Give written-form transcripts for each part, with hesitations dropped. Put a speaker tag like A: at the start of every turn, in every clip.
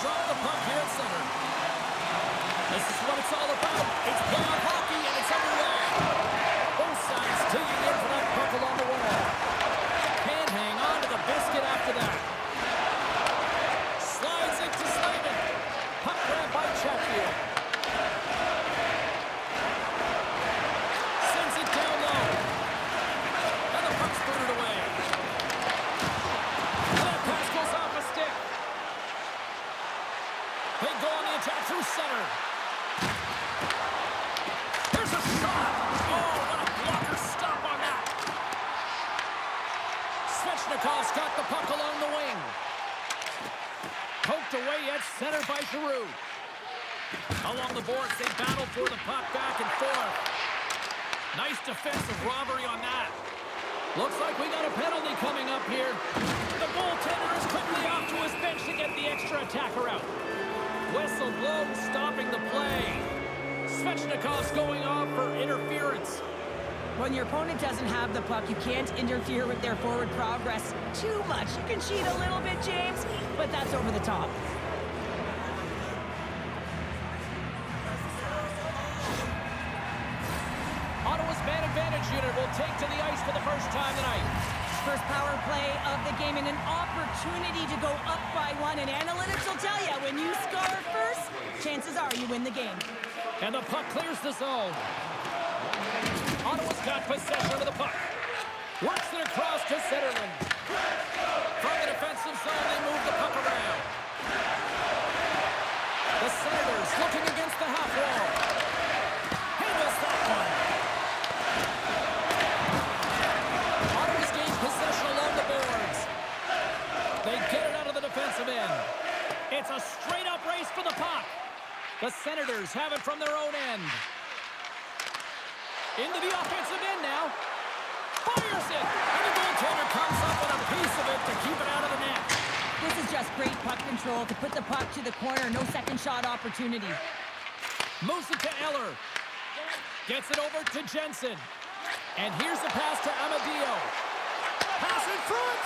A: drop the puck here at center. This is what it's all about. It's playoff hockey, and it's underway. Both sides digging in for that puck along the wall. Can't hang on to the biscuit after that. Slides it to Slavin. Puck grab by Chatfield. Sends it down low. And the puck's booted away. And that pass goes off a stick. They go on the attack through center. There's a shot. Oh, what a blocker stop on that. Svechnikov's got the puck along the wing. Poked away at center by Giroux. Along the boards, they battle for the puck back and forth. Nice defensive robbery on that. Looks like we got a penalty coming up here. The goaltender is quickly off to his bench to get the extra attacker out. Whistle blown, stopping the play. Svechnikov's going off for interference.
B: When your opponent doesn't have the puck, you can't interfere with their forward progress too much. You can cheat a little bit, James, but that's over the top.
A: Ottawa's man advantage unit will take to the ice for the first time tonight.
B: First power play of the game and an opportunity to go up by one. And analytics will tell you, when you score first, chances are you win the game.
A: And the puck clears the zone. Ottawa's got possession of the puck. Works it across to Zetterlund. From the defensive zone, they move the puck around. The Senators looking against the half wall. He missed that one. Ottawa's gained possession along the boards. They get it out of the defensive end. It's a straight-up race for the puck. The Senators have it from their own end. Into the offensive end now. Fires it. And the goaltender comes up with a piece of it to keep it out of the net.
B: This is just great puck control to put the puck to the corner. No second shot opportunity.
A: Moves it to Eller. Gets it over to Jensen. And here's the pass to Amadio. Pass in front.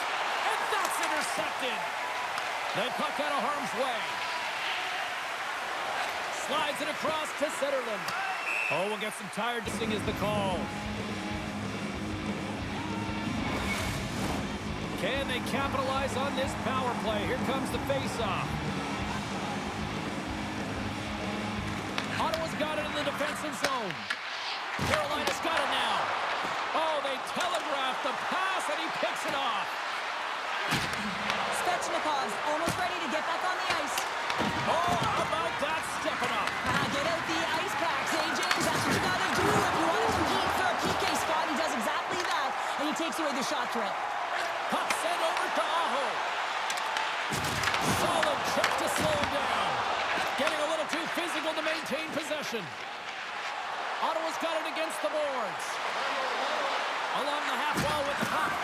A: And that's intercepted. They puck out of harm's way. Slides it across to Zetterlund. Oh, we'll get some tired dissing is the call. Can they capitalize on this power play? Here comes the face-off. Ottawa's got it in the defensive zone. Carolina's got it now. Oh, they telegraphed the pass, and he picks it off.
B: Svechnikov's almost ready to get back on the ice.
A: Oh, how about that stepping up?
B: Get out the ice packs, hey, James. That's what you got to do if you want to compete for a PK spot. He does exactly that, and he takes away the shot threat.
A: Puck sent over to Aho. Solid check to slow him down. Getting a little too physical to maintain possession. Ottawa's got it against the boards. Along the half wall with the puck.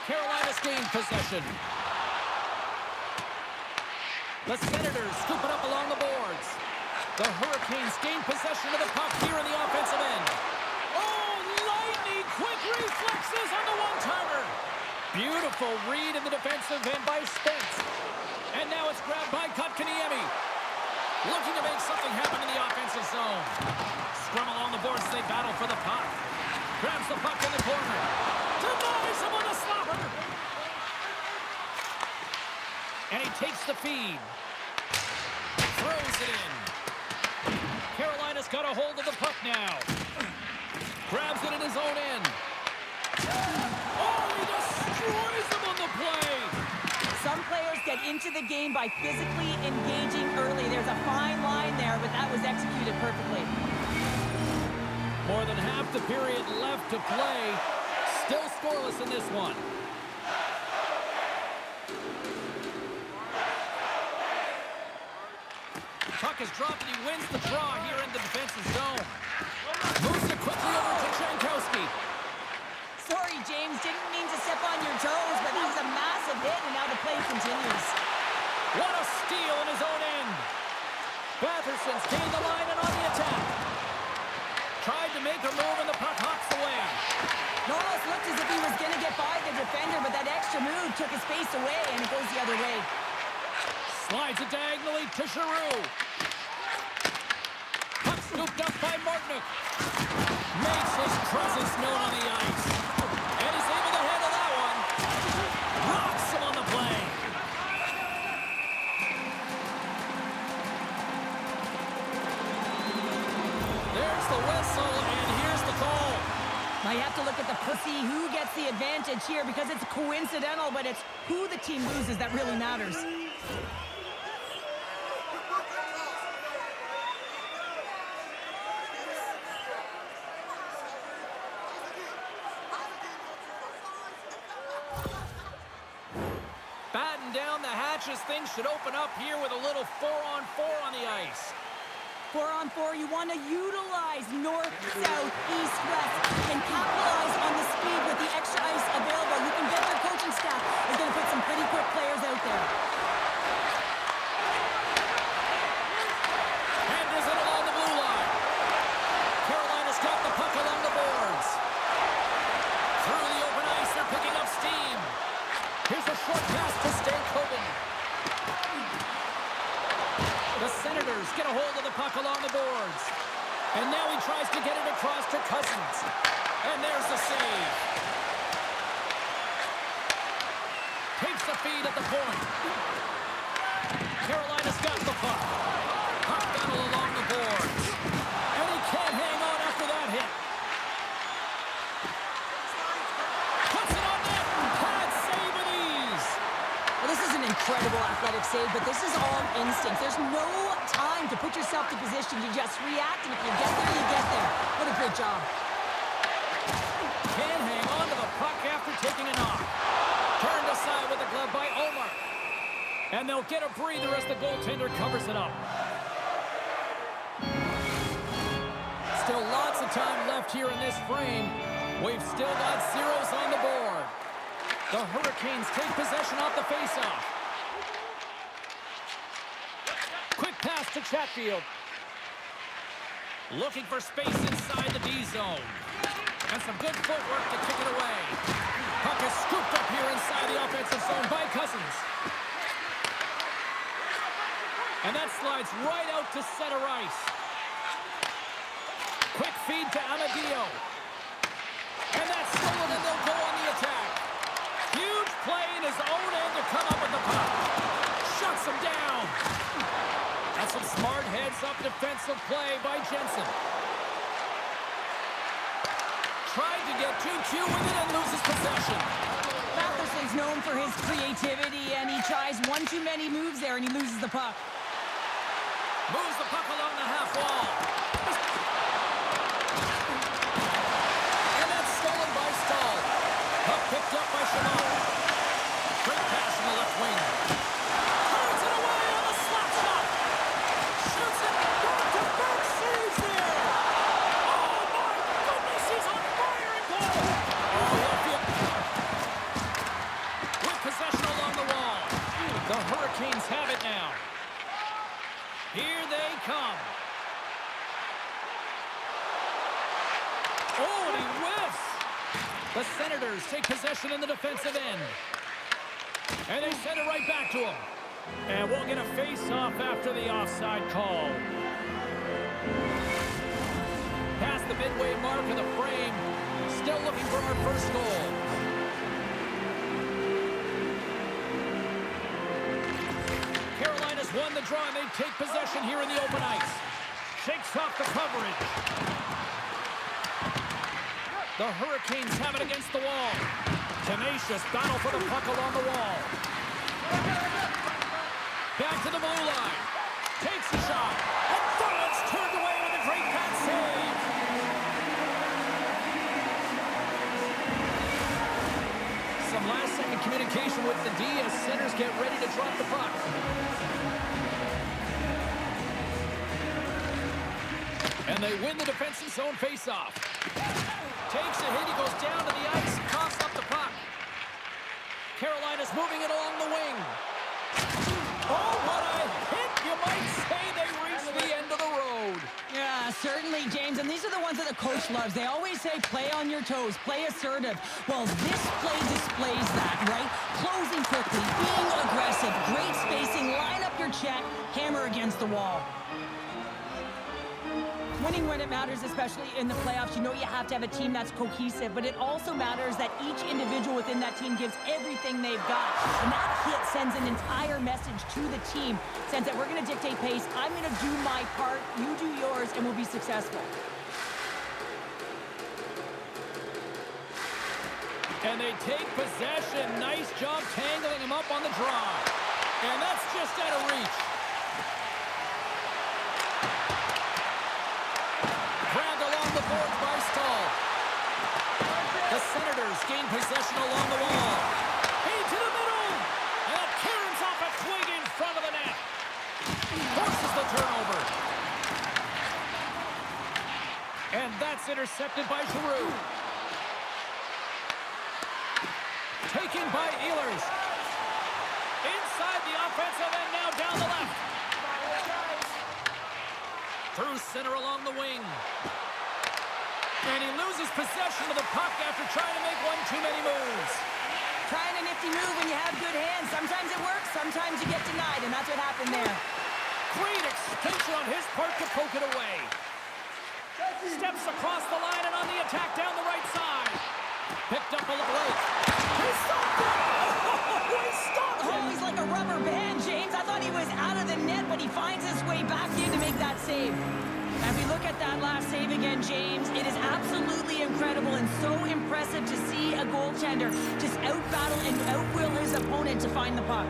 A: Carolina's gained possession. The Senators scoop it up along the boards. The Hurricanes gain possession of the puck here in the offensive end. Oh, lightning quick reflexes on the one-timer. Beautiful read in the defensive end by Spence. And now it's grabbed by Kotkaniemi. Looking to make something happen in the offensive zone. Scrum along the boards as they battle for the puck. Grabs the puck in the corner. Denies him with a slapper. And he takes the feed. Throws it in. Carolina's got a hold of the puck now. Grabs it in his own end. Oh, he destroys him on the play.
B: Some players get into the game by physically engaging early. There's a fine line there, but that was executed perfectly.
A: More than half the period left to play. Still scoreless in this one. Puck is dropped and he wins the draw here in the defensive zone. Moves it quickly over to Jankowski.
B: Sorry, James. Didn't mean to step on your toes, but that was a massive hit, and now the play continues.
A: What a steal in his own end. Batherson's gained the line and on the attack. Tried to make a move and the puck hops away.
B: It almost looked as if he was going to get by the defender, but that extra move took his space away, and it goes the other way.
A: Slides it diagonally to Giroux. Puck scooped up by Martinook. Makes his presence known on the ice. And he's able to handle that one. Rocks him on the play. There's the whistle, and here's the call.
B: Now you have to look at the pussy who gets the advantage here because it's coincidental, but it's who the team loses that really matters.
A: Batten down the hatches. Things should open up here with a little 4-on-4 on the ice.
B: 4-on-4, you want to utilize north, south, east, west, and capitalize on the speed with the extra ice available. You can get their coaching staff is going to put some pretty quick players out there.
A: Handles it along the blue line. Carolina's got the puck along the boards. Through the open ice, they're picking up steam. Here's a short pass to Stanley. The Senators get a hold of the puck along the boards. And now he tries to get it across to Cousins. And there's the save. Takes the feed at the point. Carolina's got the puck. Puck battle along the boards. And he can't hang on after that hit. Puts it on net. Pad save with ease.
B: Well, this is an incredible athletic save, but this is all instinct. There's no time to put yourself to position. You just react, and if you get there, you get there. What a great job.
A: Can't hang on to the puck after taking a knock. Turned aside with the glove by Omar. And they'll get a breather as the goaltender covers it up. Still lots of time left here in this frame. We've still got zeros on the board. The Hurricanes take possession off the faceoff. Quick pass to Chatfield. Looking for space inside the D zone. And some good footwork to kick it away. Puck is scooped up here inside the offensive zone by Cousins. And that slides right out to center ice. Quick feed to Amadio. And that's stolen, and they'll go on the attack. Huge play in his own end to come up with the puck. Shuts him down. That's some smart heads-up defensive play by Jensen. Tried to get too cute with it and loses possession.
B: Matheson's known for his creativity, and he tries one too many moves there, and he loses the puck.
A: Moves the puck along the half wall. And that's stolen by Stahl. Puck picked up by Chabot. Great pass from the left wing. Turns it away on the slap shot. Shoots it. Back to back saves there. Oh my goodness, he's on fire and goal. Oh, he'll feel. With possession along the wall. The Hurricanes have it now. Here they come. Oh, and he whiffs. The Senators take possession in the defensive end. And they send it right back to him. And we'll get a face-off after the offside call. Past the midway mark of the frame. Still looking for our first goal. Carolina's won the draw, and they take possession here in the open ice. Shakes off the coverage. The Hurricanes have it against the wall. Tenacious battle for the puck along the wall. Back to the blue line. Takes a shot. And Thornton's turned away with a great pass save. Some last-second communication with the D as centers get ready to drop the puck. And they win the defensive zone face-off. Takes a hit, he goes down to the ice, coughs up the puck. Carolina's moving it along the wing. Oh, what a hit! You might say they reached the end of the road.
B: Yeah, certainly, James. And these are the ones that the coach loves. They always say, play on your toes, play assertive. Well, this play displays that, right? Closing quickly, being aggressive, great spacing, line up your check, hammer against the wall. Winning when it matters, especially in the playoffs, you know you have to have a team that's cohesive, but it also matters that each individual within that team gives everything they've got. And that hit sends an entire message to the team, says that we're going to dictate pace, I'm going to do my part, you do yours, and we'll be successful.
A: And they take possession. Nice job tangling him up on the draw. And that's just out of reach. Grabbed along the boards by Stahl. The Senators gain possession along the wall. Hey, to the middle. And a clearance off a swing in front of the net. Forces the turnover. And that's intercepted by Giroux. Taken by Ehlers. Inside the offensive end now down the left. Through center along the wing. And he loses possession of the puck after trying to make one too many moves.
B: Trying a nifty move when you have good hands. Sometimes it works, sometimes you get denied, and that's what happened there.
A: Great extension on his part to poke it away. Steps across the line and on the attack down the right side. Picked up a little late. He stopped it! Oh, he stopped it!
B: Oh, he's like a rubber band, James. I thought he was out of the net, but he finds his way back in to make that save. As we look at that last save again, James, it is absolutely incredible and so impressive to see a goaltender just out-battle and out-will his opponent to find the puck.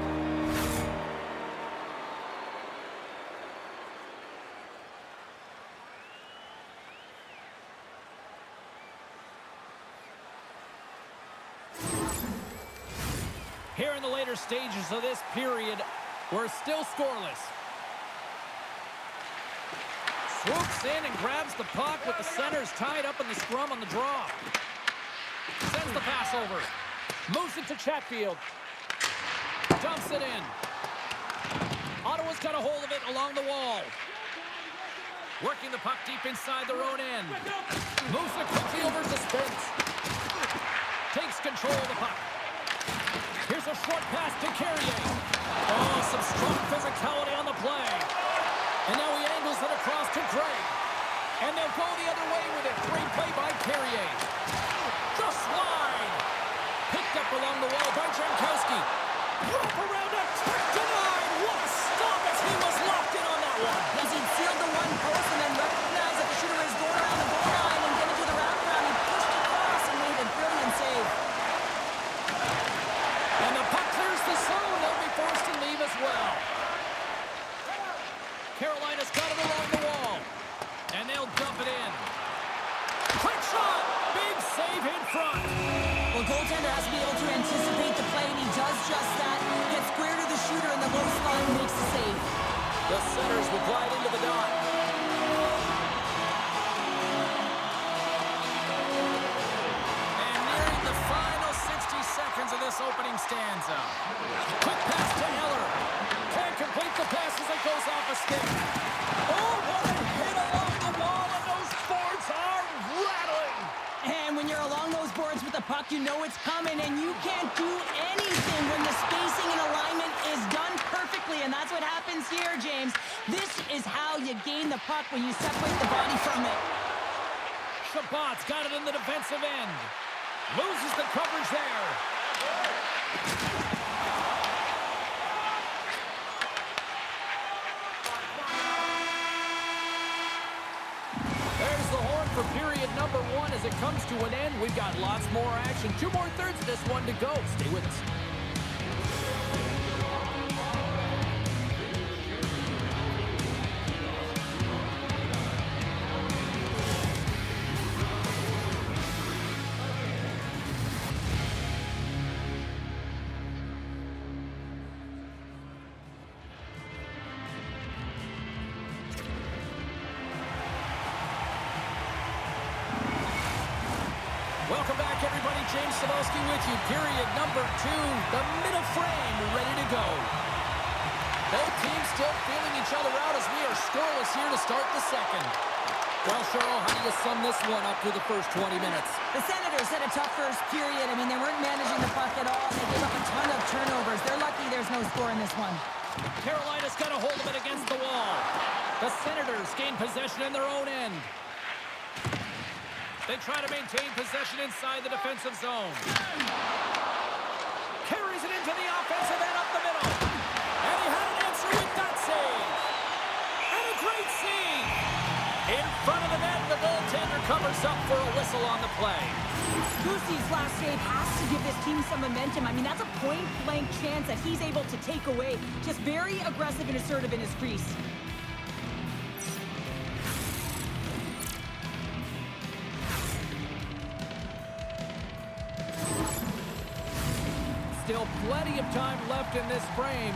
A: Here in the later stages of this period, we're still scoreless. Swoops in and grabs the puck with the centers tied up in the scrum on the draw. Sends the pass over. Moves it to Chatfield. Dumps it in. Ottawa's got a hold of it along the wall. Working the puck deep inside their own end. Moves it quickly over to Spence. Takes control of the puck. Here's a short pass to Carrier. Oh, some strong physicality on the play. And now he angles it across to Gray. And they'll go the other way with it. Great play by Carrier. Just wide. Picked up along the wall by Jankowski. Rope around a trick denied. What a stop as he was locked in on that one.
B: Yes, he'd sealed the one post and then recognized that the shooter is going around the goal line and get into the wraparound. He pushed across and made a brilliant save.
A: And the puck clears the zone. They'll be forced to leave as well. Carolina's got it along the wall. And they'll dump it in. Quick shot! Big save in front.
B: Well, goaltender has to be able to anticipate the play, and he does just that. Gets square to the shooter in the low spot and makes the save.
A: The centers will glide into the dot. And nearing the final 60 seconds of this opening stanza. Quick pass to Heller. Can't complete the pass as it goes off a stick. Oh, what a hit along the wall, and those boards are rattling.
B: And when you're along those boards with the puck, you know it's coming, and you can't do anything when the spacing and alignment is done perfectly, and that's what happens here, James. This is how you gain the puck when you separate the body from it.
A: Shabbat's got it in the defensive end. Loses the coverage there. There's the horn for period number 1 as it comes to an end. We've got lots more action. 2 more thirds of this one to go. Stay with us. Welcome back, everybody. James Cebulski with you. Period number 2. The middle frame ready to go. Both teams still feeling each other out as we are scoreless here to start the second. Well, Cheryl, how do you sum this one up through the first 20 minutes?
B: The Senators had a tough first period. I mean, they weren't managing the puck at all. They gave up a ton of turnovers. They're lucky there's no score in this one.
A: Carolina's got a hold of it against the wall. The Senators gain possession in their own end. They try to maintain possession inside the defensive zone. Carries it into the offensive end up the middle. And he had an answer with that save. And a great save. In front of the net, the goaltender covers up for a whistle on the play.
B: Goosey's last save has to give this team some momentum. I mean, that's a point-blank chance that he's able to take away. Just very aggressive and assertive in his crease.
A: Still plenty of time left in this frame.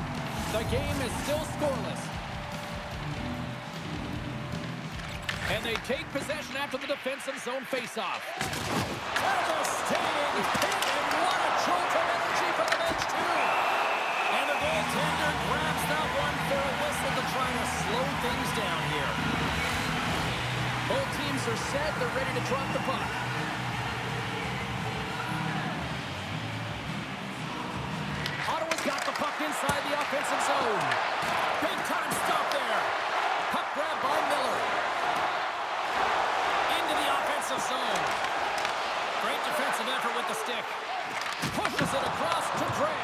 A: The game is still scoreless. And they take possession after the defensive zone faceoff. Devastating hit, and what a jolt of energy from the bench, too. And the goaltender grabs that one for a whistle to try to slow things down here. Both teams are set. They're ready to drop the puck. Ottawa's got the puck inside the offensive zone. Big time stop there. Puck grab by Miller. Into the offensive zone. Great defensive effort with the stick. Pushes it across to Gray.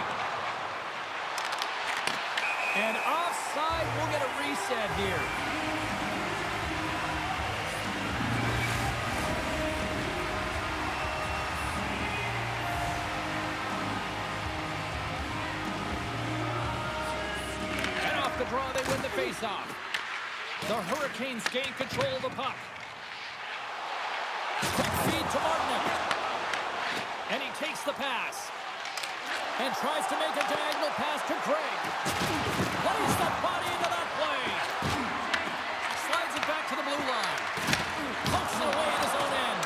A: And offside, we'll get a reset here. And off the draw, they win the faceoff. The Hurricanes gain control of the puck. Quick feed to Martinick. And he takes the pass. And tries to make a diagonal pass to Gray. Lays the body into that play. Slides it back to the blue line. Pokes it away at his own end.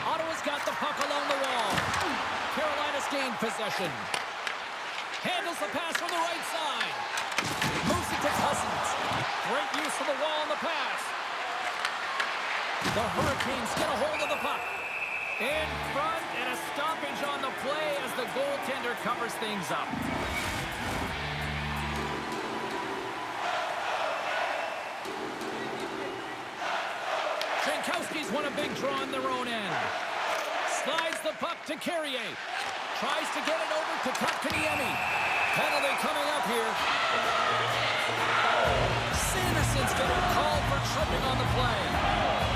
A: Ottawa's got the puck along the wall. Carolina's gained possession. Handles the pass from the right side. Moves it to Cousins. Great use of the wall on the pass. The Hurricanes get a hold of the puck. In front, and a stoppage on the play as the goaltender covers things up. Jankowski's won a big draw in their own end. Slides the puck to Carrier. Tries to get it over to Kotkaniemi. Penalty coming up here. Sanderson's getting called for tripping on the play.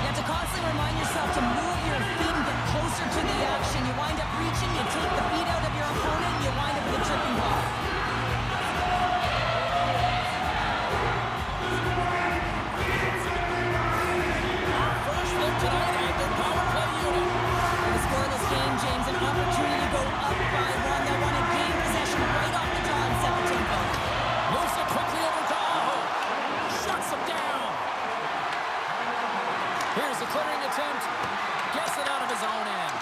B: You have to constantly remind yourself to move your feet and get closer to the action. You wind up reaching, you take the feet out of your opponent, you wind up with a tripping ball.
A: Our first look tonight at the power play unit.
B: In a scoreless game, James, an opportunity to go up by one. They want to gain possession right off the draw and set the tempo.
A: Moves it quickly over to Aho. Shuts him down. Here's a clearing attempt. Gets it out of his own end.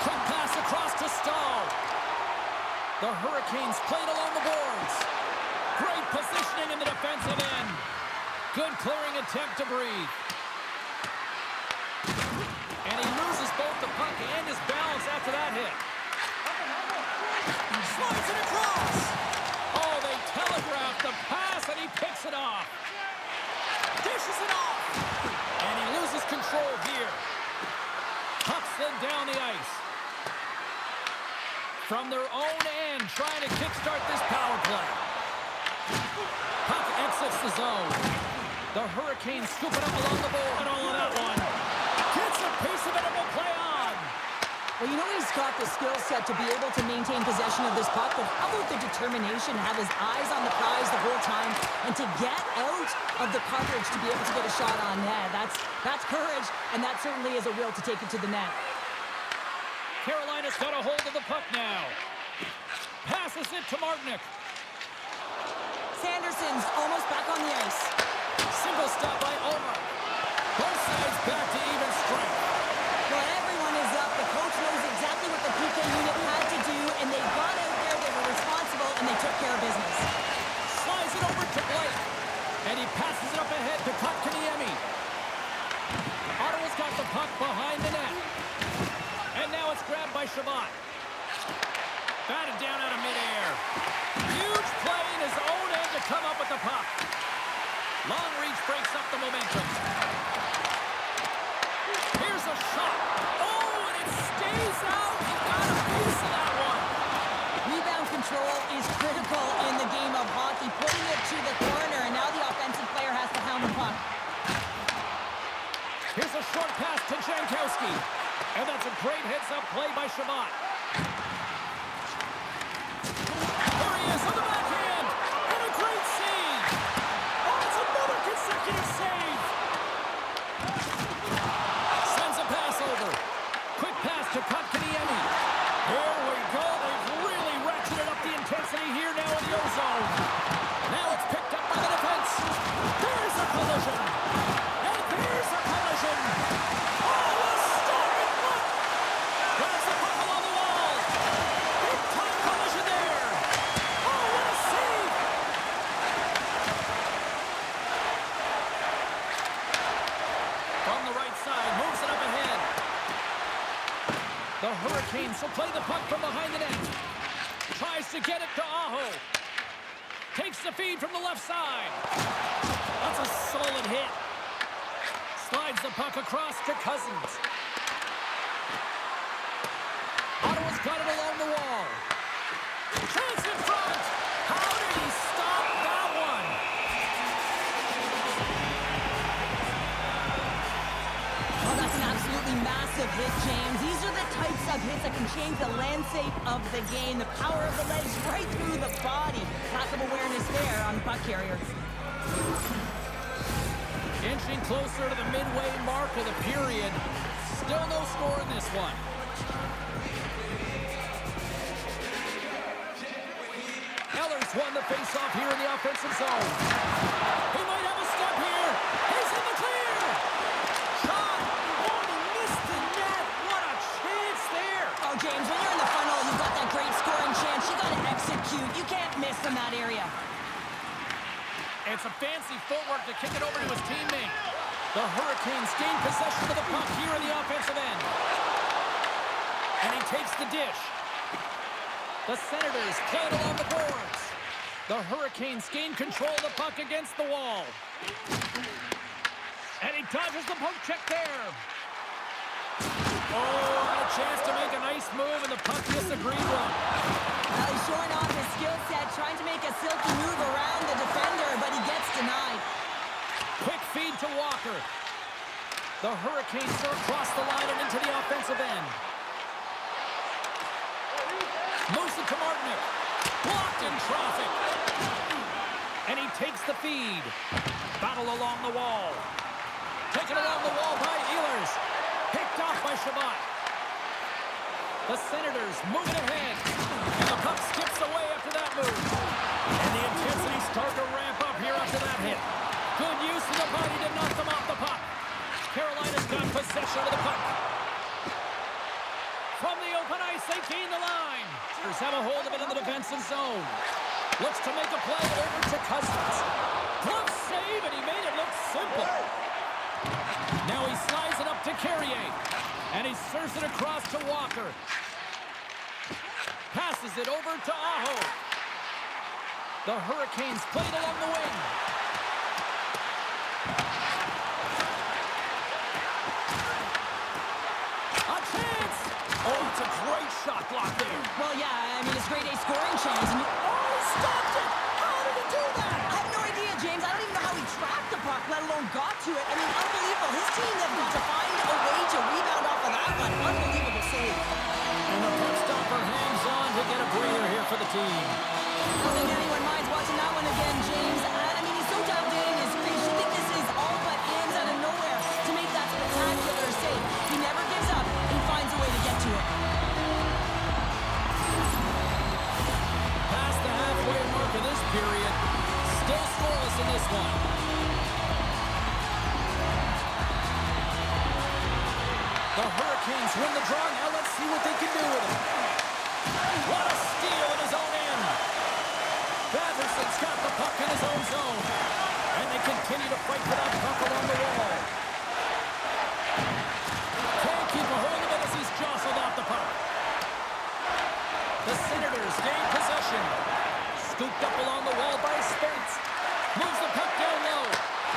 A: Quick pass across to Stahl. The Hurricanes played along the boards. Great positioning in the defensive end. Good clearing attempt to breathe. And he loses both the puck and his balance after that hit. Slides it across. Oh, they telegraphed the pass and he picks it off. Dishes it off. And he loses control here. Puck slid down the ice. From their own end, trying to kickstart this power play. Puck exits the zone. The Hurricanes scoop it up along the board. And all of that one. Gets a piece of it and will play on.
B: Well, you know he's got the skill set to be able to maintain possession of this puck, but how about the determination, have his eyes on the prize the whole time, and to get out of the coverage to be able to get a shot on net. That's courage, and that certainly is a will to take it to the net.
A: Carolina's got a hold of the puck now. Passes it to Martinick.
B: Sanderson's almost back on the ice.
A: Simple stop by Omar. Both sides back to even strength.
B: Well, everyone is up. The coach knows exactly what the PK unit had to do, and they got out there, they were responsible, and they took care of business.
A: Slides it over to Blake. And he passes it up ahead to Kotkaniemi. Ottawa's got the puck behind the net. And now it's grabbed by Shabbat. Batted down out of midair. Huge play in his own end to come up with the puck. Long reach breaks up the momentum. Here's a shot. Oh, and it stays out. He got a piece of that one.
B: Rebound control is critical in the game of hockey. Putting it to the corner, and now the offensive player has to hound the puck.
A: Here's a short pass to Jankowski. And that's a great heads-up play by Shabbat. There he is on the backhand. And a great save. Oh, it's another consecutive save. Sends a pass over. Quick pass to Kotkaniemi. Here we go. They've really ratcheted up the intensity here now in the O-zone. Now it's picked up by the defense. There's a collision. And there's a collision. Oh, a stopping look. Grabs the puck along the wall. Big time collision there. Oh, what a save. From the right side, moves it up ahead. The Hurricanes will play the puck from behind the net. Tries to get it to Aho. Takes the feed from the left side. That's a solid hit. Slides the puck across to Cousins. Ottawa's got it along the wall. Chance in front. How did he stop that one?
B: Oh, that's an absolutely massive hit, James. These are the types of hits that can change the landscape of the game. The power of the legs right through the body. Lack of awareness there on the puck carrier.
A: Inching closer to the midway mark of the period. Still no score in this one. Eller's won the faceoff here in the offensive zone. He might have a step here. He's in the clear. Shot. Oh, he missed the net. What a chance there.
B: Oh, James, when you're in the funnel, you've got that great scoring chance. You got to execute. You can't miss from that area.
A: And some fancy footwork to kick it over to his teammate. The Hurricanes gain possession of the puck here in the offensive end. And he takes the dish. The Senators play it along the boards. The Hurricanes gain control of the puck against the wall. And he dodges the poke check there. Oh, had a chance to make a nice move, and the puck hits the green one.
B: Well, he's showing off his skill set, trying to make a silky move around the defender, but he gets denied.
A: Quick feed to Walker. The Hurricanes are across the line and into the offensive end. Moves it to Martinic. Blocked in traffic. And he takes the feed. Battle along the wall. Taken along the wall by Ehlers. Picked off by Shabbat. The Senators moving ahead. And the puck skips away after that move. And the intensity starts to ramp up here after that hit. Good use of the body to knock them off the puck. Carolina's got possession of the puck. From the open ice, they gain the line. Senators have a hold of it in the defensive zone. Looks to make a play over to Cousins. Glove save, and he made it look simple. Now he slides it up to Carrier. And he serves it across to Walker. Passes it over to Aho. The Hurricanes played along the wing. A chance! Oh, it's a great shot block there.
B: Well, yeah, I mean, it's grade A scoring chance. And
A: Oh, he stopped it! How did he do that?
B: I have no idea, James. I don't even know how he tracked the puck, let alone got to it. I mean, unbelievable. His team has got to find a way to rebound off of that one. Unbelievable save.
A: And the puck stopper hangs on to get a breather here for the team.
B: I don't think anyone minds watching that one again, James. I mean, he's so dialed in his crease. You think this is all but ends out of nowhere to make that spectacular save. He never gives up. He finds a way to get to it.
A: Past the halfway mark of this period. Still scoreless in this one. The Hurricanes win the draw. Now let's see what they can do with it. What a steal in his own end. Batterson's got the puck in his own zone. And they continue to fight for that puck along the wall. Can't keep a hold of it as he's jostled off the puck. The Senators Senators gain possession. Scooped up along the wall by Spence. Moves the puck down low.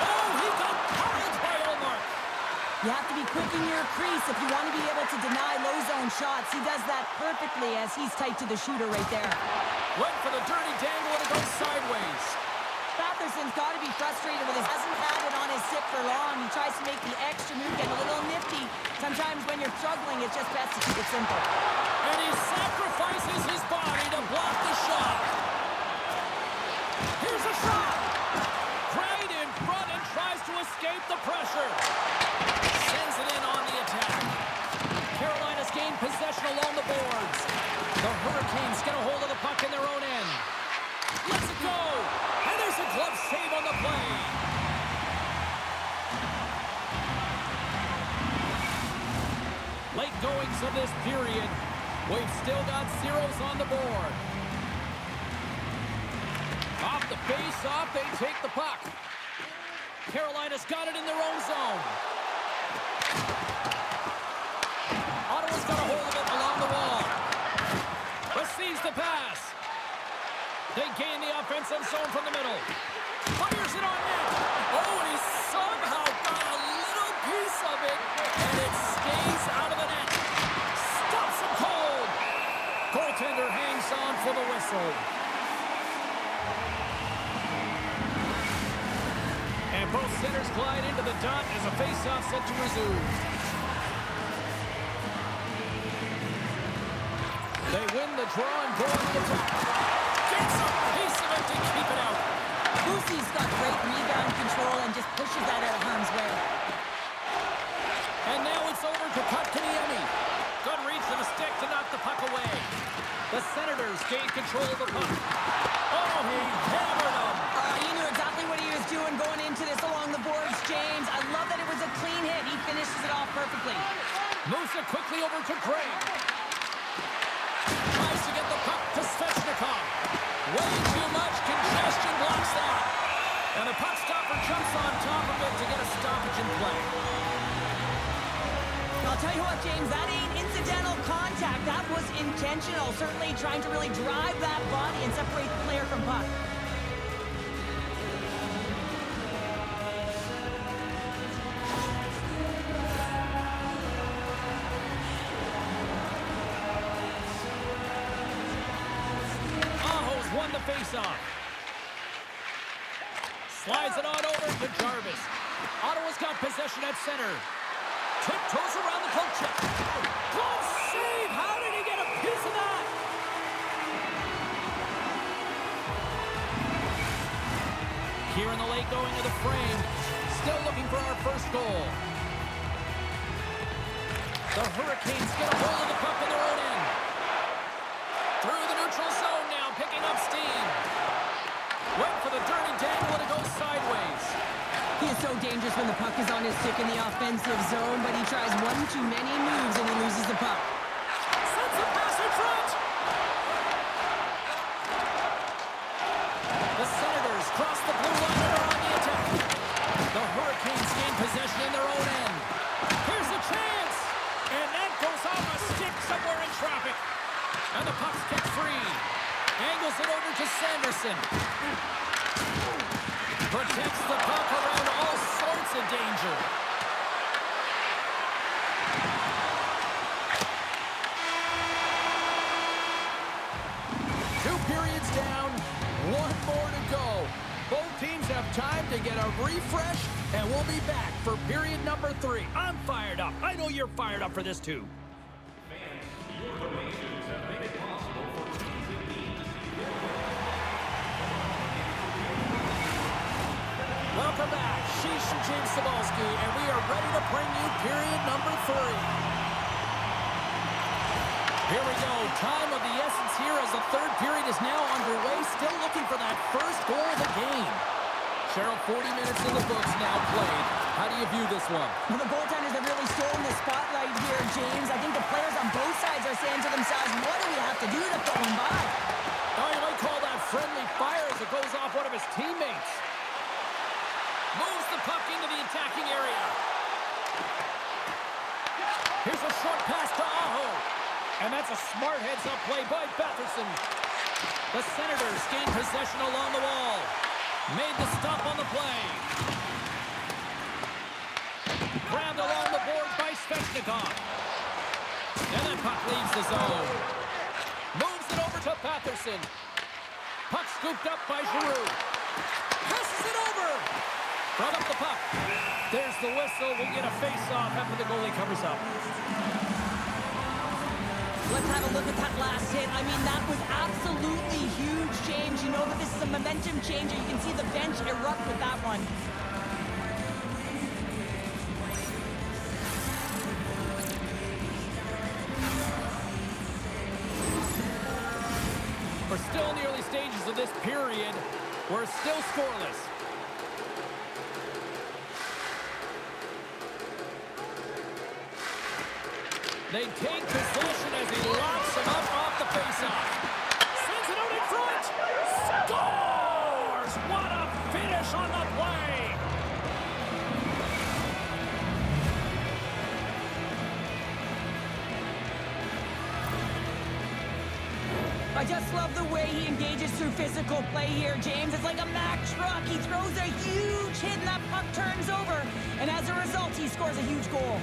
A: Oh, he got pounded by Olmark.
B: You have to be quick in your crease if you want to be able to deny low zone shots. He does that perfectly as he's tight to the shooter right there.
A: Went for the dirty dangle and it goes sideways.
B: Batherson's got to be frustrated with this. Hasn't had it on his stick for long. He tries to make the extra move, get a little nifty. Sometimes when you're struggling, it's just best to keep it simple.
A: And he sacrifices his body to block the shot. Here's a shot. Right in front and tries to escape the pressure. Sends it in on the attack. Carolina's gained possession along the boards. The Hurricanes get a hold of the puck in their own end. Let's it go. And there's a glove save on the play. Late goings of this period. We've still got zeros on the board. Off the face-off, they take the puck. Carolina's got it in their own zone. Ottawa's got a hold of it along the wall. Receives the pass. They gain the offensive zone from the middle. Fires it on net. Oh, and he somehow got a little piece of it, and it stays out of the net. Stops him cold. Goaltender hangs on for the whistle. And both centers glide into the dot as a face-off set to resume. They win the draw and go on the attack. Gets a piece of it to keep it out.
B: Lucy's got great rebound control and just pushes that out of harm's way.
A: And now it's over to Kotkaniemi. Good reach to the stick to knock the puck away. The Senators gain control of the puck. Oh, he hammered him.
B: You knew exactly what he was doing going into this along the boards, James. I love that it was a clean hit. He finishes it off perfectly.
A: Moves it quickly over to Craig. Tries to get the puck to Svechnikov. Way too much congestion blocks that. And the puck stopper jumps on top of it to get a stoppage in play.
B: I'll tell you what, James, that ain't incidental contact. That was intentional. Certainly trying to really drive that body and separate the player from puck.
A: Won the face-off. Slides it on over to Jarvis. Ottawa's got possession at center. Tiptoes around the poke check. Glove save! How did he get a piece of that? Here in the late going of the frame. Still looking for our first goal. The Hurricanes get a hold of the puck in their own end. Through the neutral zone now, picking up steam. Went for the dirty dangle and it goes sideways.
B: He is so dangerous when the puck is on his stick in the offensive zone, but he tries one too many moves and he loses the puck.
A: Sends a pass in front. The Senators cross the blue line and are on the attack. The Hurricanes gain possession in their own end. Here's a chance. And that goes off a stick somewhere in traffic. And the puck's kicked free. Angles it over to Sanderson. Protects the puck around all sorts of danger. Two periods down, one more to go. Both teams have time to get a refresh, and we'll be back for period number 3. I'm fired up. I know you're fired up for this too. Welcome back. Sheesh and James Cebulski, and we are ready to bring you period number 3. Here we go. Time of the essence here as the third period is now underway. Still looking for that first goal of the game. Cheryl, 40 minutes in the books now played. How do you view this one?
B: Well, the goaltenders have really stolen the spotlight here, James. I think the players on both sides are saying to themselves, what do we have to do to throw him by?
A: Oh, you might call that friendly fire as it goes off one of his teammates. Moves the puck into the attacking area. Here's a short pass to Aho. And that's a smart heads-up play by Batherson. The Senators gain possession along the wall. Made the stop on the play. Grabbed along the board by Svechnikov. And then puck leaves the zone. Moves it over to Patterson. Puck scooped up by Giroux. Passes it over. Brought up the puck. There's the whistle. We'll get a face-off after the goalie covers up.
B: Let's have a look at that last hit. I mean, that was absolutely huge, James. You know that this is a momentum changer. You can see the bench erupt with that one.
A: We're still in the early stages of this period. We're still scoreless. They take possession as he locks him up off the faceoff. Sends it out in front. Scores! What a finish on the play!
B: I just love the way he engages through physical play here, James. It's like a Mack truck. He throws a huge hit and that puck turns over. And as a result, he scores a huge goal.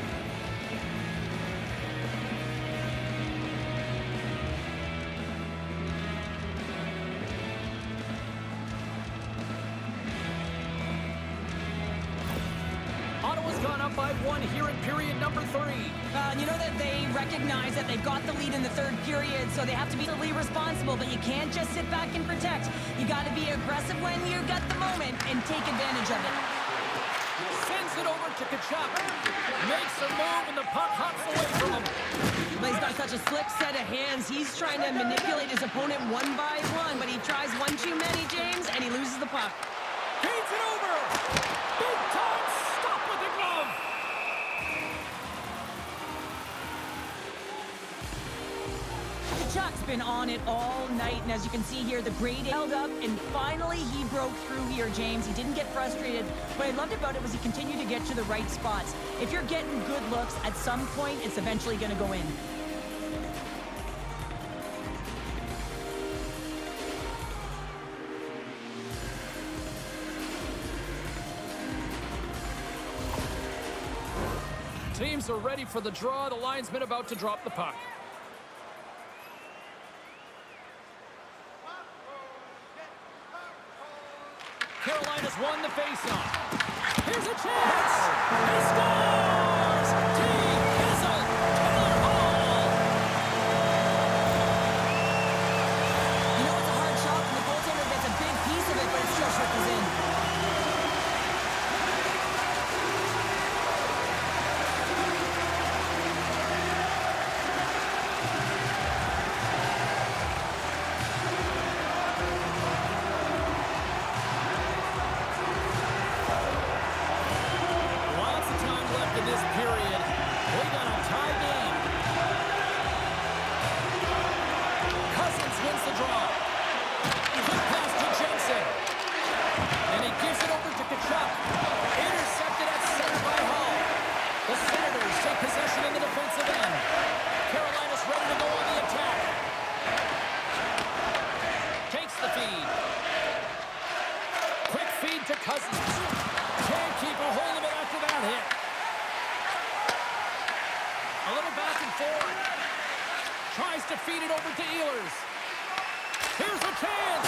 A: Ottawa's gone up by 1 here in period number 3.
B: You know that they recognize that they've got the lead in the third period, so they have to be totally responsible, but you can't just sit back and protect. You got to be aggressive when you got the moment and take advantage of it.
A: Sends it over to Kachuk. Makes a move and the puck hops away from him.
B: But he's got such a slick set of hands. He's trying to manipulate his opponent one by one, but he tries one too many, James, and he loses the puck.
A: Feeds it over. Big time stop with the glove.
B: Kachuk's been on it all night, and as you can see here, the grade held up, and finally he broke through here, James. He didn't get frustrated. What I loved about it was he continued to get to the right spots. If you're getting good looks, at some point, it's eventually going to go in.
A: Teams are ready for the draw. The linesman about to drop the puck. Carolina's won the faceoff. Here's a chance. He scores! Team Fizzle, Taylor Hall.
B: You know it's a hard shot, and the goaltender gets a big piece of it, but it still trickles in.
A: Tries to feed it over to Ehlers. Here's a chance.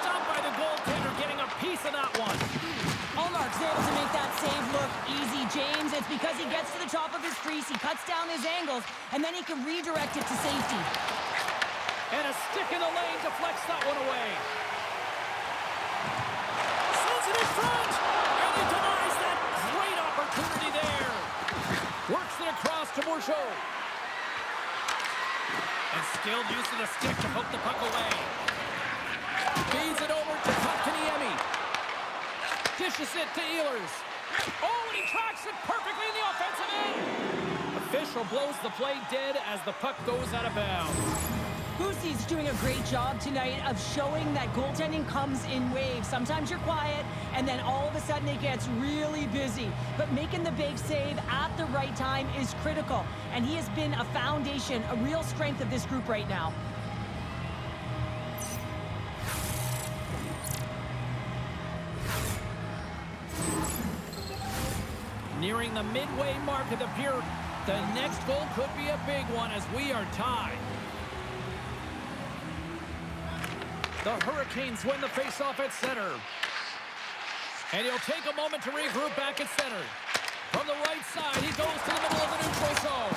A: Stopped by the goaltender, getting a piece of that one.
B: Allmark's able to make that save look easy, James. It's because he gets to the top of his crease, he cuts down his angles, and then he can redirect it to safety.
A: And a stick in the lane deflects that one away. Sends it in front, and he denies that great opportunity there. Works it across to Bourgeau. And skilled use of the stick to poke the puck away. Feeds it over to Kotkaniemi. Dishes it to Ehlers. Oh, and he tracks it perfectly in the offensive end. Official blows the play dead as the puck goes out of bounds.
B: Boosie's doing a great job tonight of showing that goaltending comes in waves. Sometimes you're quiet, and then all of a sudden it gets really busy. But making the big save at the right time is critical, and he has been a foundation, a real strength of this group right now.
A: Nearing the midway mark of the period. The next goal could be a big one as we are tied. The Hurricanes win the faceoff at center. And he'll take a moment to regroup back at center. From the right side, he goes to the middle of the neutral zone.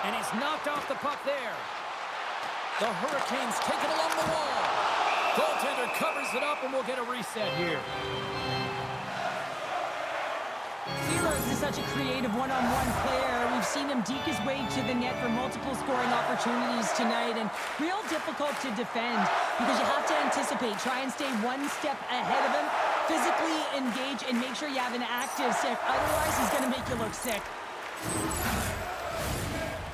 A: And he's knocked off the puck there. The Hurricanes take it along the wall. Goaltender covers it up, and we'll get a reset here.
B: Heroes is such a creative one-on-one player. We've seen him deke his way to the net for multiple scoring opportunities tonight, and real difficult to defend because you have to anticipate, try and stay one step ahead of him, physically engage, and make sure you have an active stick. Otherwise, he's going to make you look sick.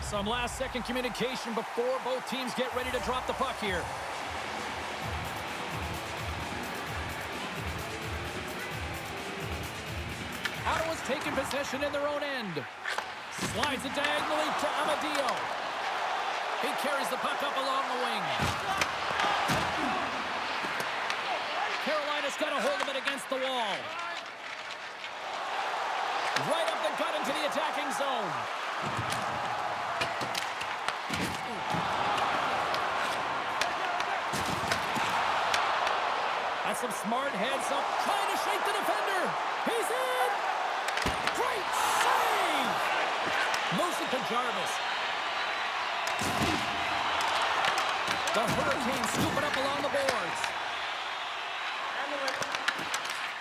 A: Some last-second communication before both teams get ready to drop the puck here. Ottawa's taking possession in their own end. Slides it diagonally to Amadio. He carries the puck up along the wing. Carolina's got a hold of it against the wall. Right up the gut into the attacking zone. That's some smart heads up, trying to shake the defender. He's in! Great save! Moves it to Jarvis. The Hurricanes scoop it up along the boards.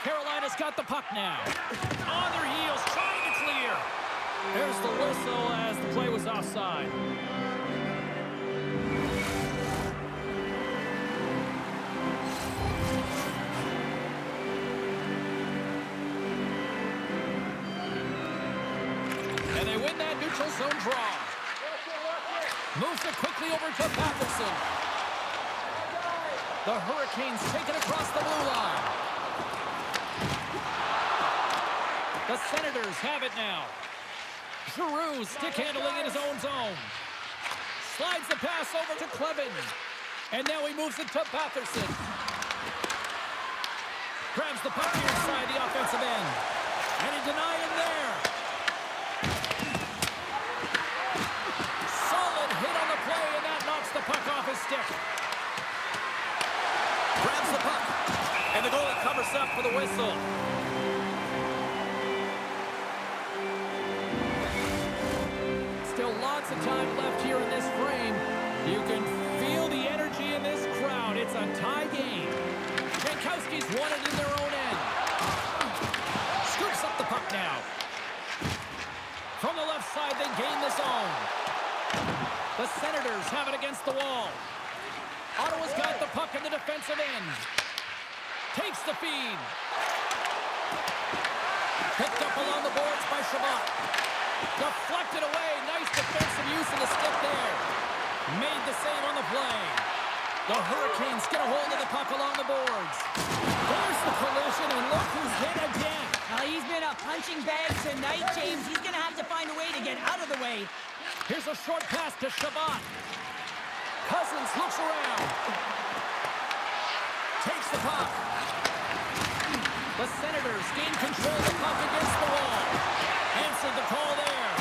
A: Carolina's got the puck now. On their heels, trying to clear. There's the whistle as the play was offside. And they win that neutral zone draw. Moves it quickly over to Patterson. The Hurricanes take it across the blue line. The Senators have it now. Giroux stick handling in his own zone. Slides the pass over to Clevin. And now he moves it to Patterson. Grabs the puck inside the offensive end. And he denied him there. Solid hit on the play, and that knocks the puck off his stick. Grabs the puck. And the goalie covers up for the whistle. Still lots of time left here in this frame. You can feel the energy in this crowd. It's a tie game. Jankowski's won it in their own end. Scoops up the puck now. From the left side, they gain the zone. The Senators have it against the wall. Ottawa's got the puck in the defensive end. Takes the feed. Picked up along the boards by Chabot. Deflected away. Nice defensive use of the stick there. Made the save on the play. The Hurricanes get a hold of the puck along the boards. There's the collision, and look who's hit again.
B: He's been a punching bag tonight, James. He's going to have to find a way to get out of the way.
A: Here's a short pass to Chabot. Cousins looks around. Takes the puck. The Senators gain control of the puck against the wall. Answered the call there.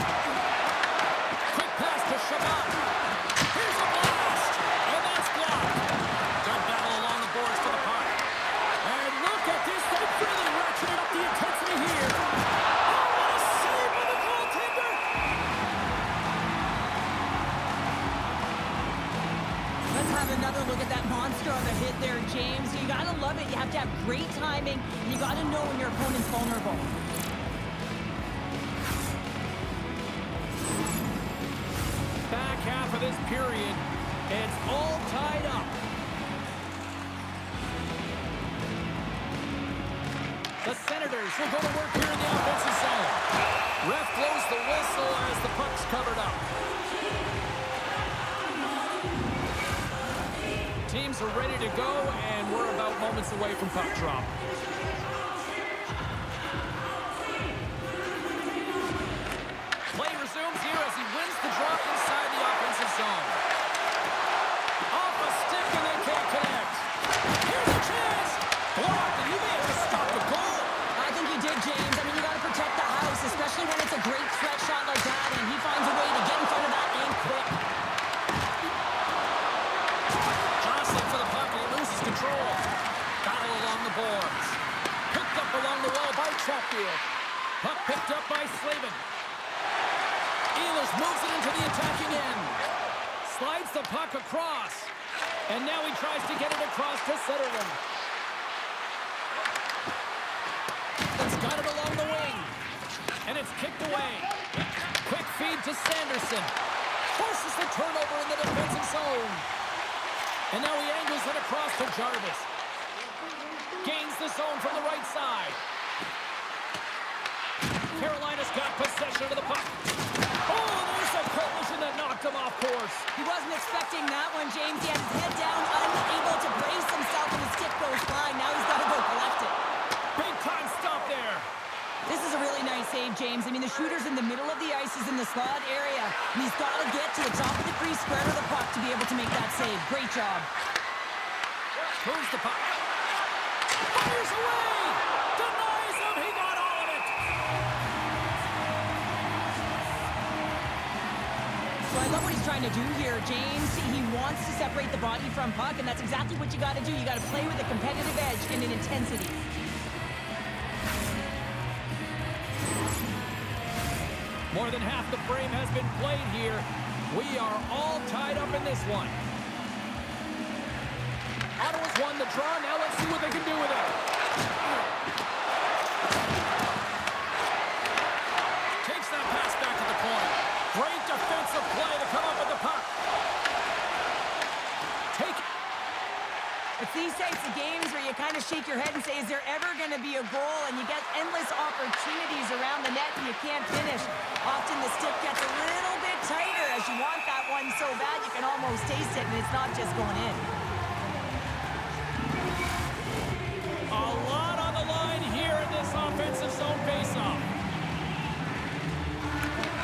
A: Quick pass to Chabot. Here's a blast. And that's blocked. Good battle along the boards for the puck. And look at this. They've really ratcheted up the intensity here. Oh, what a save by the goaltender.
B: Let's have another look at that monster of a hit there, James. You got to love it. You have to have great timing. And you got to know when your opponent's vulnerable.
A: Back half of this period, it's all tied up. The Senators will go to work here in the offensive zone. Ref blows the whistle as the puck's covered up. Teams are ready to go, and we're about moments away from puck drop. Play resumes here as he wins the draw inside the offensive zone. Off a stick, and they can't connect. Here's a chance. Blocked, and you may have to stop the goal.
B: I think you did, James. I mean, you got to protect the house, especially
A: Chatfield. Puck picked up by Slavin. Ehlers moves it into the attacking end. Slides the puck across. And now he tries to get it across to Sutherland. It's got it along the wing. And it's kicked away. Quick feed to Sanderson. Forces the turnover in the defensive zone. And now he angles it across to Jarvis. Gains the zone from the right side. Carolina's got possession of the puck. Oh, there's a collision that knocked him off course.
B: He wasn't expecting that one, James. He had his head down, unable to brace himself, and his stick goes flying. Now he's got to go collect it.
A: Big time stop there.
B: This is a really nice save, James. I mean, the shooter's in the middle of the ice. He's in the slot area. And he's got to get to the top of the free square of the puck to be able to make that save. Great job.
A: Moves the puck. Fires away! Denies him! He got all of it!
B: So I love what he's trying to do here, James. He wants to separate the body from puck, and that's exactly what you got to do. You got to play with a competitive edge and an intensity.
A: More than half the frame has been played here. We are all tied up in this one. Ottawa's won the draw. Now let's see what they can do with it. Takes that pass back to the corner. Great defensive play to come up with the puck. Take it.
B: It's these types of games where you kind of shake your head and say, is there ever going to be a goal? And you get endless opportunities around the net and you can't finish. Often the stick gets a little bit tighter as you want that one so bad you can almost taste it, and it's not just going in.
A: A lot on the line here in this offensive zone faceoff.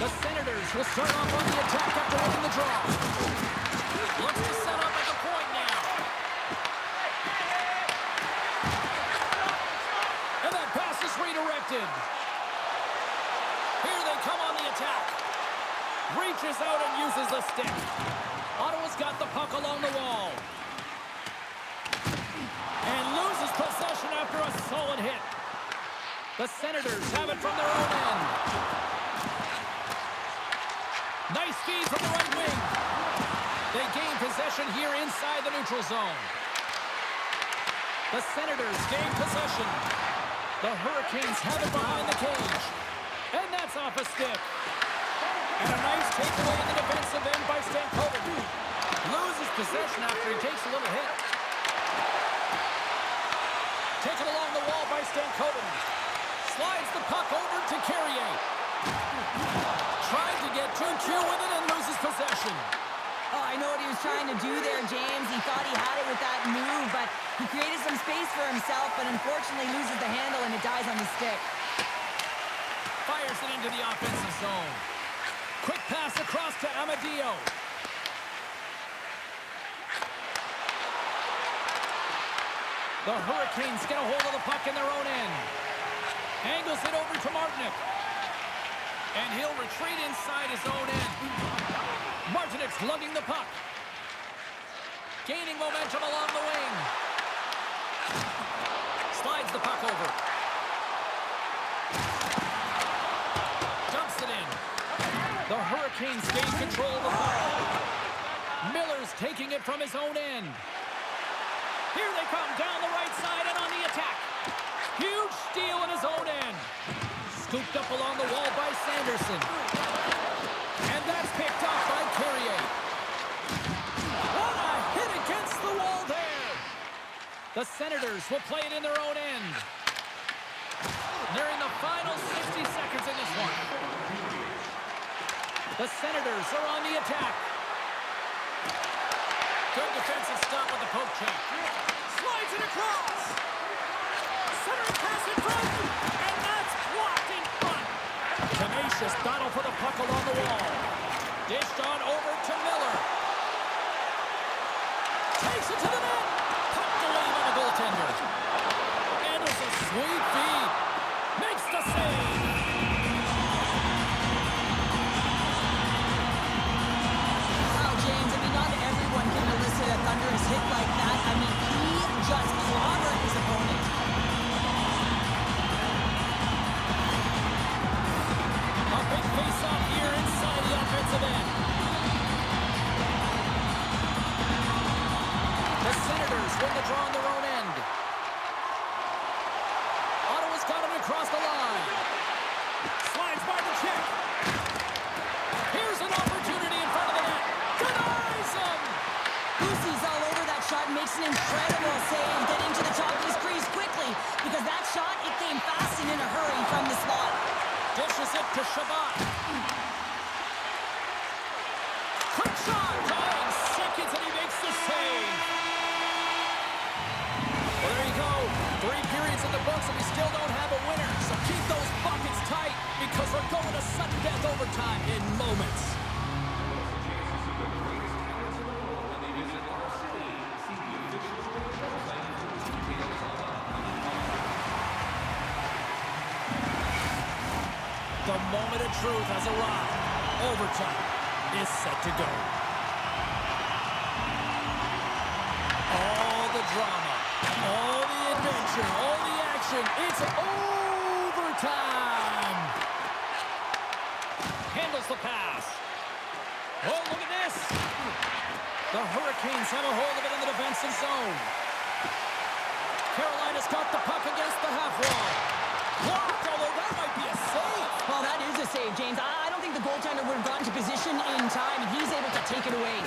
A: The Senators will start off on the attack after winning the draw. Looks to set up at the point now. And that pass is redirected. Here they come on the attack. Reaches out and uses the stick. Ottawa's got the puck along the wall. And loses possession after a solid hit. The Senators have it from their own end. Nice feed from the right wing. They gain possession here inside the neutral zone. The Senators gain possession. The Hurricanes have it behind the cage. And that's off a stick. And a nice takeaway in the defensive end by Stanley. Loses possession after he takes a little hit. Taken along the wall by Stankoven. Slides the puck over to Carrier. Tried to get too cute with it and loses possession.
B: Oh, I know what he was trying to do there, James. He thought he had it with that move, but he created some space for himself, but unfortunately loses the handle and it dies on the stick.
A: Fires it into the offensive zone. Quick pass across to Amadio. The Hurricanes get a hold of the puck in their own end. Angles it over to Martinic. And he'll retreat inside his own end. Martinic's lugging the puck. Gaining momentum along the wing. Slides the puck over. Dumps it in. The Hurricanes gain control of the puck. Miller's taking it from his own end. Here they come down the right side and on the attack. Huge steal in his own end. Scooped up along the wall by Sanderson. And that's picked off by Carrier. What a hit against the wall there. The Senators will play it in their own end. They're in the final 60 seconds in this one. The Senators are on the attack. Good defensive stop with the poke check. Slides it across. Center pass in front. And that's blocked in front. Tenacious battle for the puck along the wall. Dished on over to Miller. Takes it to the net. Pucked away by the goaltender. And it's a sweet feed. Makes the save.
B: Wow, James, I mean, not everyone can elicit a thunderous hit like that. I mean, he just clobbered his opponent. incredible save getting to the top of his crease quickly because that shot, it came fast and in a hurry from the slot.
A: Dishes it to Shabbat. Quick shot. Dying seconds and he makes the save. Well, there you go. 3 periods in the books and we still don't have a winner. So keep those buckets tight because we're going to sudden death overtime in moments. The moment of truth has arrived. Overtime is set to go. All the drama, all the adventure, all the action. It's overtime. Handles the pass. Oh, look at this. The Hurricanes have a hold of it in the defensive zone. Carolina's got the puck against the half wall. Blocked, although that might be a save.
B: Well, that is a save, James. I don't think the goaltender would have gotten to position in time, and he's able to take it away.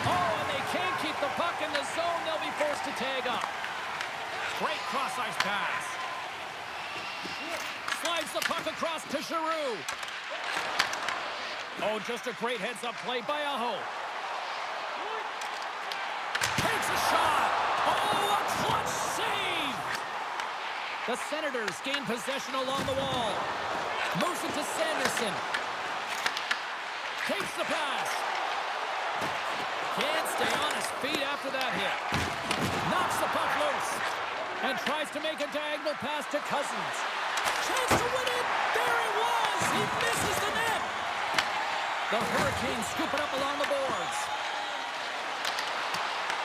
A: Oh, and they can't keep the puck in the zone. They'll be forced to tag up. Great cross-ice pass. Slides the puck across to Giroux. Oh, just a great heads-up play by Aho. Takes a shot. Oh, a clutch save. The Senators gain possession along the wall. Moves it to Sanderson. Takes the pass. Can't stay on his feet after that hit. Knocks the puck loose. And tries to make a diagonal pass to Cousins. Chance to win it. There it was. He misses the net. The Hurricanes scoop it up along the boards.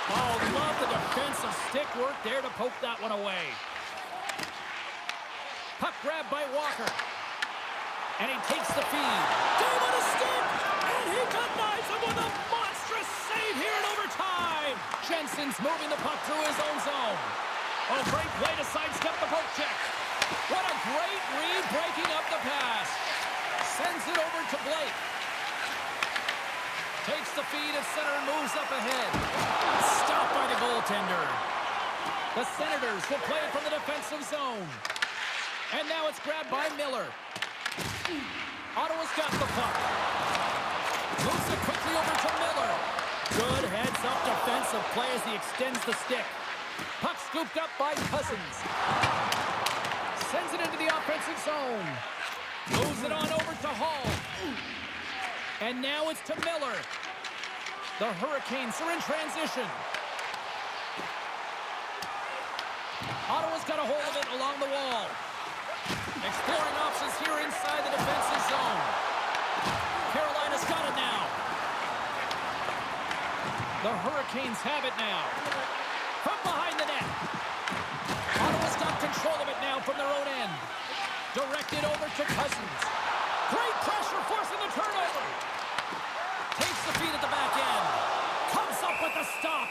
A: Oh, love the defensive stick work there to poke that one away. Puck grab by Walker. And he takes the feed. Game on a stick. And he denies him with a monstrous save here in overtime. Jensen's moving the puck through his own zone. Oh, great play to sidestep the poke check. What a great read breaking up the pass. Sends it over to Blake. Takes the feed at center and moves up ahead. Stopped by the goaltender. The Senators will play it from the defensive zone. And now it's grabbed by Miller. Ottawa's got the puck. Moves it quickly over to Miller. Good heads-up defensive play as he extends the stick. Puck scooped up by Cousins. Sends it into the offensive zone. Moves it on over to Hall. And now it's to Miller. The Hurricanes are in transition. Ottawa's got a hold of it along the wall. Exploring options here inside the defensive zone. Carolina's got it now. The Hurricanes have it now. From behind the net. Ottawa's got control of it now from their own end. Directed over to Cousins. Great pressure forcing the turnover. Takes the feed at the back end. Comes up with the stop.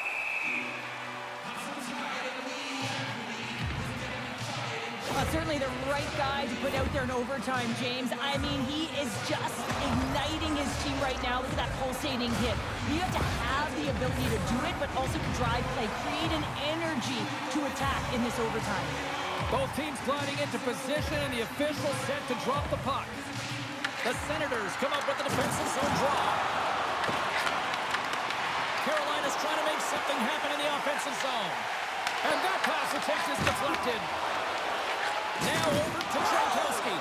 B: Certainly the right guy to put out there in overtime, James. I mean, he is just igniting his team right now. Look at that pulsating hit. You have to have the ability to do it, but also to drive play, create an energy to attack in this overtime.
A: Both teams gliding into position, and the official set to drop the puck. The Senators come up with the defensive zone draw. Carolina's trying to make something happen in the offensive zone. And that pass attempt is deflected. Now over to Jankowski.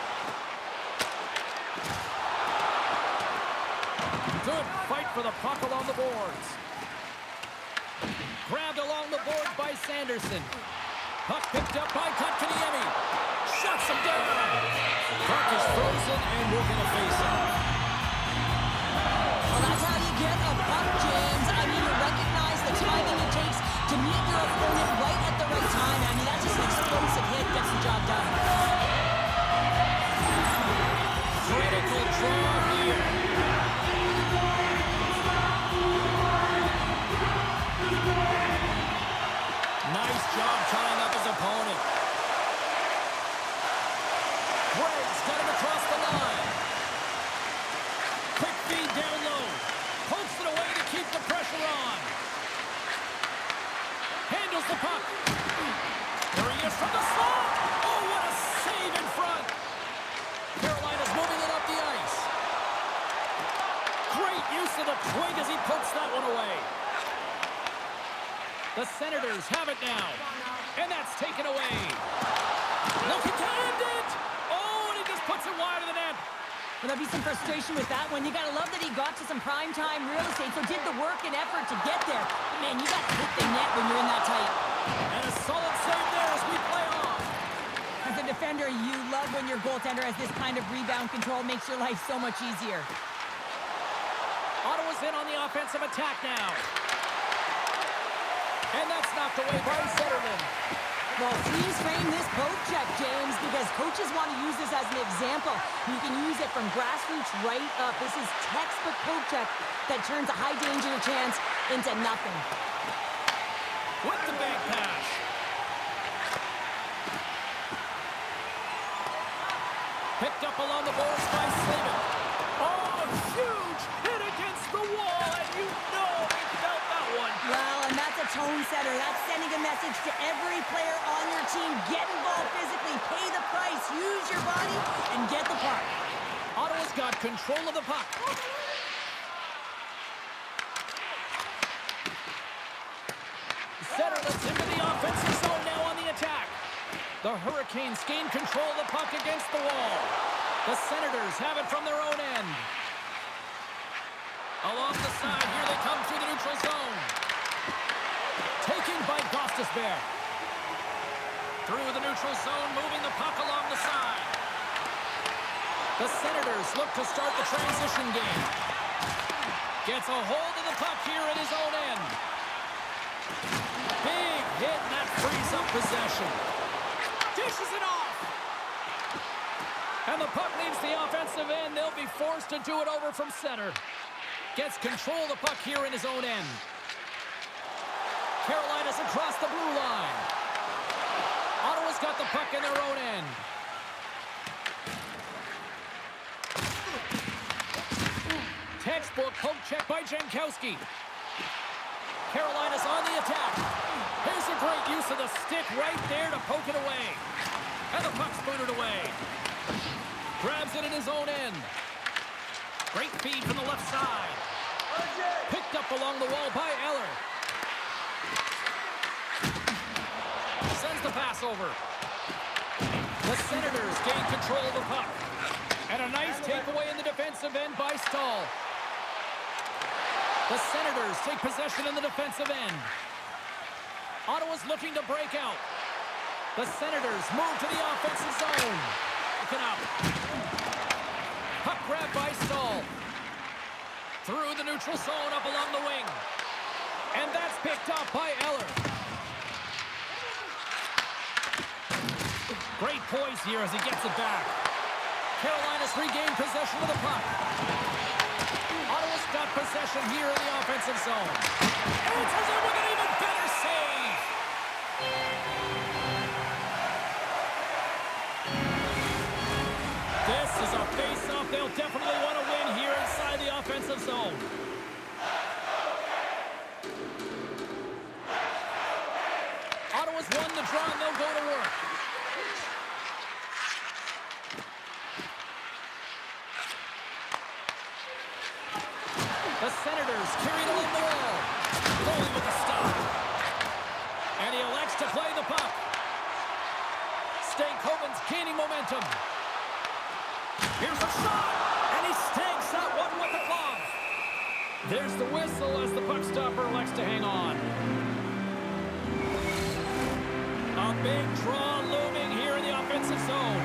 A: Good fight for the puck along the boards. Grabbed along the board by Sanderson. Puck picked up by Kotkaniemi. Shuts him down. Puck is frozen, and we're going to face him.
B: Well, that's how you get a puck, James. I mean, you recognize the timing it takes to meet your opponent right at the right time. I mean, that's just an explosive hit, gets the job done.
A: Critical draw here. Nice job tying up his opponent. Greg's got him across the line. Quick feed down low. Pokes it away to keep the pressure on. Handles the puck. There he is from the slot. Oh, what a save in front. Carolina's moving it up the ice. Great use of the point as he pokes that one away. The Senators have it now. And that's taken away. Looking to end it. Oh, and he just puts it wide of the net.
B: Well, there'll be some frustration with that one. You got to love that he got to some primetime real estate, so did the work and effort to get there. But man, you got to hit the net when you're in that tight.
A: And a solid save there as we play off.
B: As a defender, you love when your goaltender has this kind of rebound control. Makes your life so much easier.
A: Ottawa's in on the offensive attack now. And that's knocked away by Zetterman.
B: Well, please frame this poke check, James, because coaches want to use this as an example. You can use it from grassroots right up. This is textbook poke check that turns a high danger chance into nothing.
A: With the bank pass. Picked up along the boards by Slavin. Oh, huge hit against the wall, and you know he felt that one.
B: Well, and that's a tone setter. That's sending a message to every player on your team. Get involved physically, pay the price, use your body, and get the puck.
A: Ottawa's got control of the puck. Zetterman's into the offensive zone now on the attack. The Hurricanes gain control of the puck against the wall. The Senators have it from their own end. Along the side, here they come through the neutral zone. Taken by Gostisbehere. Through the neutral zone, moving the puck along the side. The Senators look to start the transition game. Gets a hold of the puck here at his own end. Big hit, and that frees up possession. Dishes it off. And the puck leaves the offensive end. They'll be forced to do it over from center. Gets control of the puck here in his own end. Carolina's across the blue line. Ottawa's got the puck in their own end. Textbook poke check by Jankowski. Carolina's on the attack. Here's a great use of the stick right there to poke it away. And the puck's booted away. Grabs it in his own end. Great feed from the left side. Picked up along the wall by Eller. Sends the pass over. The Senators gain control of the puck. And a nice takeaway in the defensive end by Stahl. The Senators take possession in the defensive end. Ottawa's looking to break out. The Senators move to the offensive zone. Looking up. Puck grab by Stahl. Through the neutral zone up along the wing. And that's picked up by Eller. Great poise here as he gets it back. Carolina's regained possession of the puck. Ottawa's got possession here in the offensive zone. Answers it with an even better save. This is a face-off they'll definitely want to win here inside the offensive zone. Ottawa's won the draw and they'll go to work. The Senators carried along the wall. Goalie with the stop. And he elects to play the puck. Stankoven's gaining momentum. Here's a shot. And he stakes that one with the glove. There's the whistle as the puck stopper elects to hang on. A big draw looming here in the offensive zone.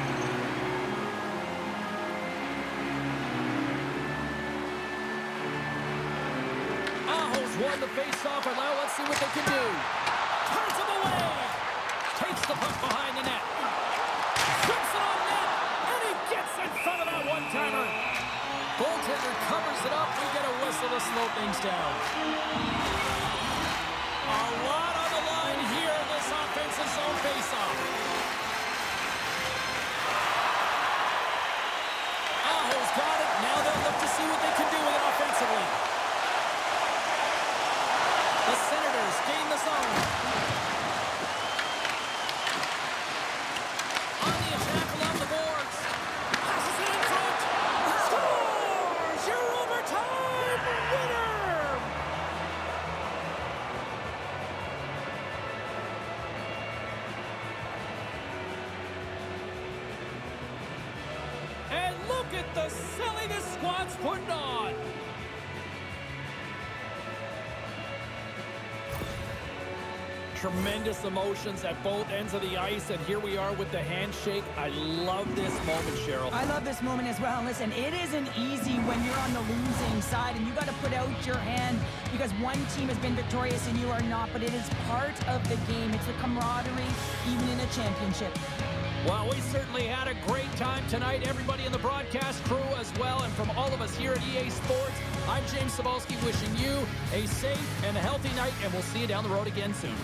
A: Won the face-off, and now let's see what they can do. Turns him away. Takes the puck behind the net. Flips it on net, and he gets in front of that one-timer. Goaltender covers it up. We get a whistle to slow things down. A lot on the line here in this offensive zone face-off. Aho's got it. Now they'll look to see what they can do with it offensively. The Senators gain the zone. at the silliness squad's putting on. Tremendous emotions at both ends of the ice, and here we are with the handshake. I love this moment, Cheryl.
B: I love this moment as well. Listen, it isn't easy when you're on the losing side and you got to put out your hand because one team has been victorious and you are not, but it is part of the game. It's the camaraderie, even in a championship.
A: Well, we certainly had a great time tonight. Everybody in the broadcast crew as well. And from all of us here at EA Sports, I'm James Cebulski wishing you a safe and healthy night, and we'll see you down the road again soon.